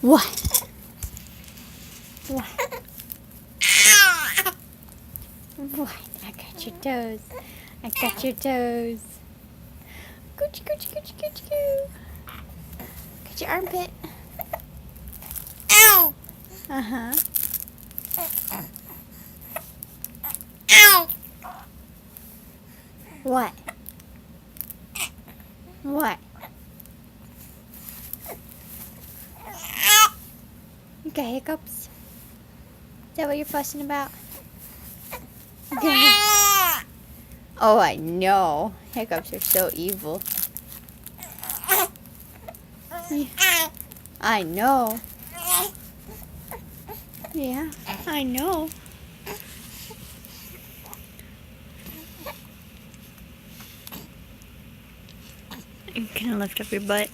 What? What? What? I got your toes. I got your toes. Coochie, coochie, coochie, coochie, coo. Got your armpit. Ow! Uh-huh. Ow! What? What? You got hiccups? Is that what you're fussing about? Okay. Oh, I know. Hiccups are so evil. I know. Yeah, I know. You can lift up your butt.